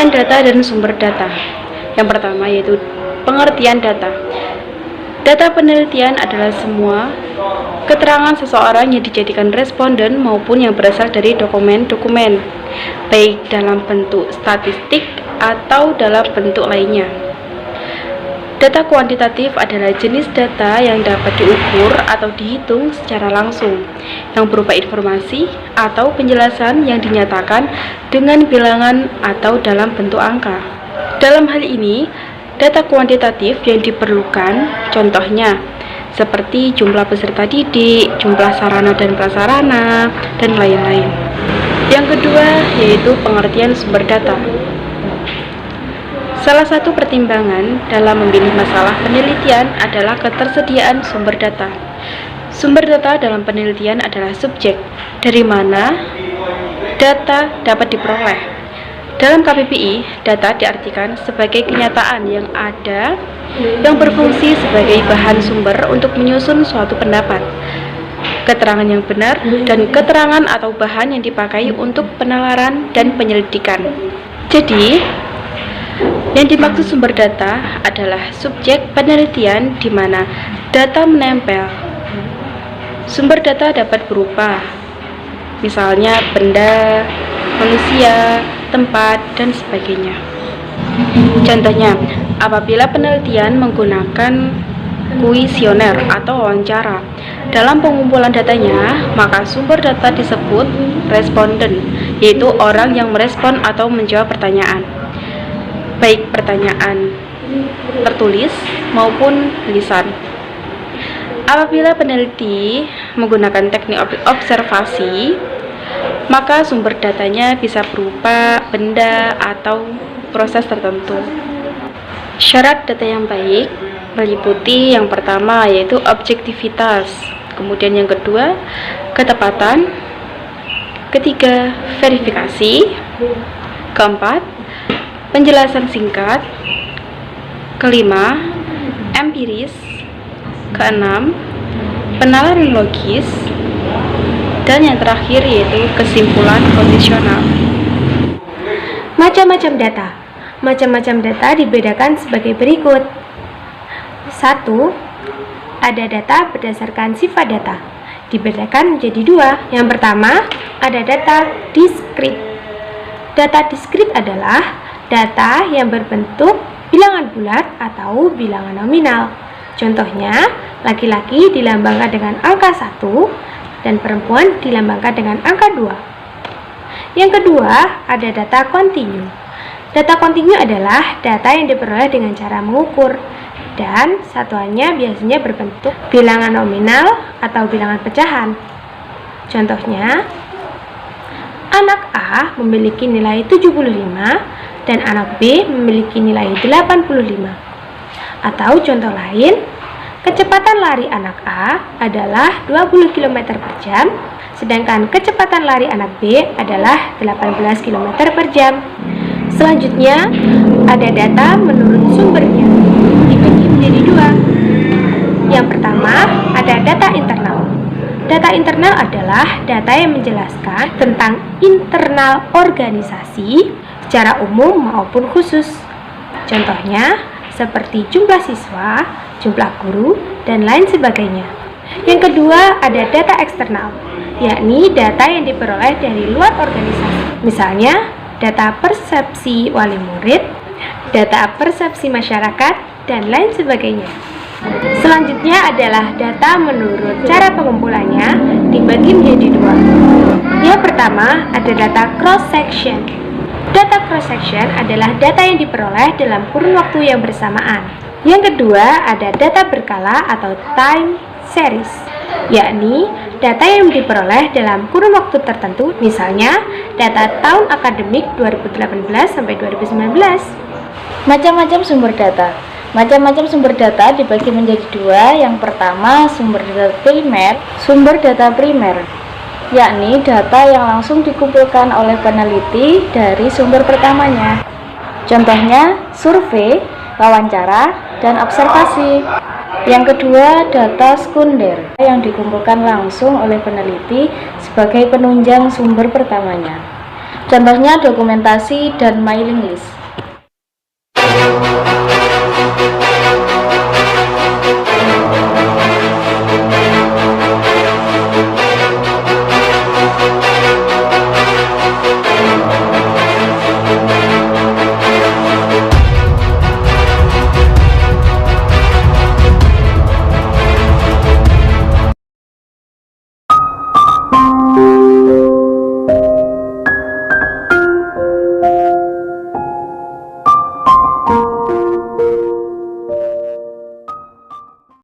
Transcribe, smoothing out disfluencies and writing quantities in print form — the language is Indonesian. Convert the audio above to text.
Pengertian data dan sumber data. Yang pertama yaitu pengertian data. Data penelitian adalah semua keterangan seseorang yang dijadikan responden maupun yang berasal dari dokumen-dokumen, baik dalam bentuk statistik atau dalam bentuk lainnya. Data kuantitatif adalah jenis data yang dapat diukur atau dihitung secara langsung, yang berupa informasi atau penjelasan yang dinyatakan dengan bilangan atau dalam bentuk angka. Dalam hal ini, data kuantitatif yang diperlukan contohnya seperti jumlah peserta didik, jumlah sarana dan prasarana, dan lain-lain. Yang kedua yaitu pengertian sumber data. Salah satu pertimbangan dalam memilih masalah penelitian adalah ketersediaan sumber data. Sumber data dalam penelitian adalah subjek dari mana data dapat diperoleh. Dalam KPPI, data diartikan sebagai kenyataan yang ada yang berfungsi sebagai bahan sumber untuk menyusun suatu pendapat, keterangan yang benar, dan keterangan atau bahan yang dipakai untuk penalaran dan penyelidikan. Jadi, yang dimaksud sumber data adalah subjek penelitian di mana data menempel. Sumber data dapat berupa misalnya benda, manusia, tempat, dan sebagainya. Contohnya, apabila penelitian menggunakan kuesioner atau wawancara, dalam pengumpulan datanya, maka sumber data disebut responden, yaitu orang yang merespon atau menjawab pertanyaan, baik pertanyaan tertulis maupun lisan. Apabila peneliti menggunakan teknik observasi, maka sumber datanya bisa berupa benda atau proses tertentu. Syarat data yang baik meliputi yang pertama yaitu objektivitas, kemudian yang kedua ketepatan, ketiga verifikasi, keempat penjelasan singkat, kelima empiris, keenam penalaran logis, dan yang terakhir yaitu kesimpulan kondisional. Macam-macam data. Macam-macam data dibedakan sebagai berikut. 1. Ada data berdasarkan sifat data. Dibedakan menjadi dua. Yang pertama, ada data diskrit. Data diskrit adalah data yang berbentuk bilangan bulat atau bilangan nominal. Contohnya, laki-laki dilambangkan dengan angka 1 dan perempuan dilambangkan dengan angka 2. Yang kedua, ada data kontinu. Data kontinu adalah data yang diperoleh dengan cara mengukur dan satuannya biasanya berbentuk bilangan nominal atau bilangan pecahan. Contohnya, anak A memiliki nilai 75 dan anak B memiliki nilai 85. Atau contoh lain, kecepatan lari anak A adalah 20 km per jam, sedangkan kecepatan lari anak B adalah 18 km per jam. Selanjutnya, ada data menurut sumbernya, dibagi menjadi dua. Yang pertama, ada data internal. Data internal adalah data yang menjelaskan tentang internal organisasi secara umum maupun khusus. Contohnya, seperti jumlah siswa, jumlah guru, dan lain sebagainya. Yang kedua, ada data eksternal, yakni data yang diperoleh dari luar organisasi. Misalnya, data persepsi wali murid, data persepsi masyarakat, dan lain sebagainya. Selanjutnya adalah data menurut cara pengumpulannya dibagi menjadi dua. Yang pertama, ada data cross-section. Data cross-section adalah data yang diperoleh dalam kurun waktu yang bersamaan. Yang kedua, ada data berkala atau time series, yakni data yang diperoleh dalam kurun waktu tertentu, misalnya data tahun akademik 2018 sampai 2019. Macam-macam sumber data. Macam-macam sumber data dibagi menjadi dua. Yang pertama, sumber data primer, yakni data yang langsung dikumpulkan oleh peneliti dari sumber pertamanya. Contohnya, survei, wawancara, dan observasi. Yang kedua, data sekunder yang dikumpulkan langsung oleh peneliti sebagai penunjang sumber pertamanya. Contohnya dokumentasi dan mailing list.